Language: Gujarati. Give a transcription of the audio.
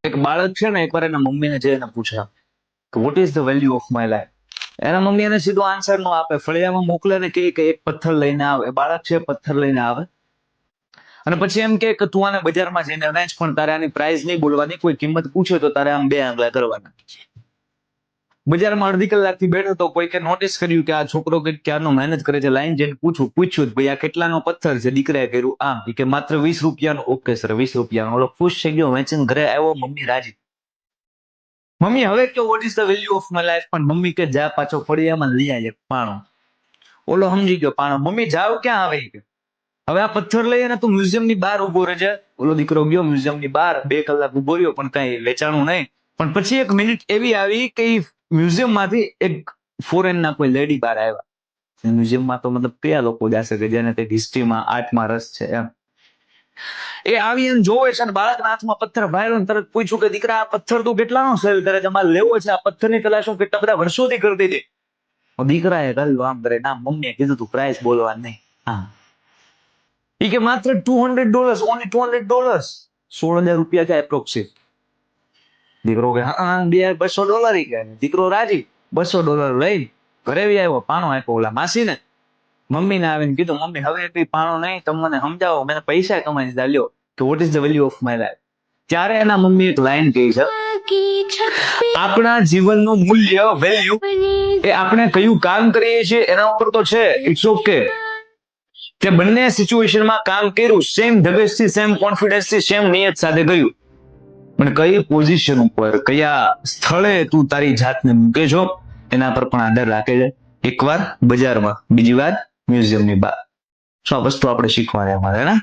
એક બાળક છે ને એકવાર એના મમ્મીને જઈને પૂછ્યા કે what is the value of my life. એના મમ્મી એને સીધો આન્સર નો આપે, ફળિયામાં મોકલે ને કે એક પથ્થર લઈને આવે. બાળક છે પથ્થર લઈને આવે અને પછી એમ કે તું આને બજારમાં જઈને વેચ, પણ તારે આની પ્રાઇસ નહીં બોલવાની, કોઈ કિંમત પૂછે તો તારે આમ બે આંગળા કરવાના. બજારમાં અડધી કલાકથી બેઠો તો કોઈકે નોટિસ કર્યું કે આ છોકરો કંઈક ક્યારનો મહેનત કરે છે. લાઈન જઈને પૂછ્યું ભાઈ આ કેટલાનો પથ્થર છે? દીકરાએ કર્યું આમ, કે માત્ર 20 રૂપિયાનો. ઓકે સર, 20 રૂપિયાનો. ઓલો ખુશ થઈ ગયો, વેચીને ઘરે આવ્યો, મમ્મી રાજી. મમ્મી હવે કે what is the value of my life, પણ મમ્મી કે જા પાછો ફળિયામાં લઈ આવે પાણો. ઓલો સમજી ગયો પાણો. મમ્મી જાવ ક્યાં આવે કે હવે આ પથ્થર લઈ અને તું મ્યુઝિયમ ની બહાર ઉભો રહેજે. ઓલો દીકરો ગયો મ્યુઝિયમ ની બહાર, 2 કલાક ઉભો રહ્યો પણ કઈ વેચાણું નહીં. પણ પછી એક મિનિટ એવી આવી કે મ્યુઝિયમ માંથી એક ફોરેન ના કોઈ લેડી બહાર આવ્યા. મ્યુઝિયમમાં તો મતલબ કયા લોકો જશે કે જેને તે હિસ્ટ્રીમાં આર્ટમાં રસ છે એમ. એ આવી એમ જોવે છે અને બાળકના હાથમાં પથ્થર ભાયરો, તરત પૂછ્યું કે દીકરા આ પથ્થર તું કેટલાનો સેલ કરે છે? અમારે લેવો છે. આ પથ્થરની તલાશ હું કેટલા બધા વર્ષોથી કરતી હતી. દીકરાએ કહ્યું આમ કરે ના, મમ્મીએ કીધું તું પ્રાઇસ બોલવા નહીં. હા, એ કે માત્ર $200, ઓનલી $200. 16,000 રૂપિયા કે એપ્રોક્સિમ. દીકરો કે હા $200 કે. દીકરો રાજી, $200 લઈ ઘરે આવ્યો, પાણો આપ્યો ઓલા માસીને. મમ્મીને આવીને કીધું મમ્મી હવે એટલી પાણો નહીં, તમે મને સમજાવો, મેં પૈસા કમાઈ દીધા, લ્યો કે what is the value of my life. ત્યારે એના મમ્મી એક લાઈન કહી છે, આપણા જીવનનું મૂલ્ય, વેલ્યુ એ આપણે કયું કામ કરીએ છીએ એના ઉપર તો છે. ઇટ્સ ઓકે કે બંને સિચ્યુએશનમાં કામ કર્યું, સેમ ધગશથી, સેમ કોન્ફિડન્સથી, સેમ નિયત સાથે કર્યું, પણ કઈ પોઝિશન ઉપર, કયા સ્થળે તું તારી જાતને મૂકે છો એના પર પણ આધાર રાખે છે. એકવાર બજારમાં, બીજી વાર મ્યુઝિયમની બહાર. શું આ વસ્તુ આપણે શીખવાની અમારે, ને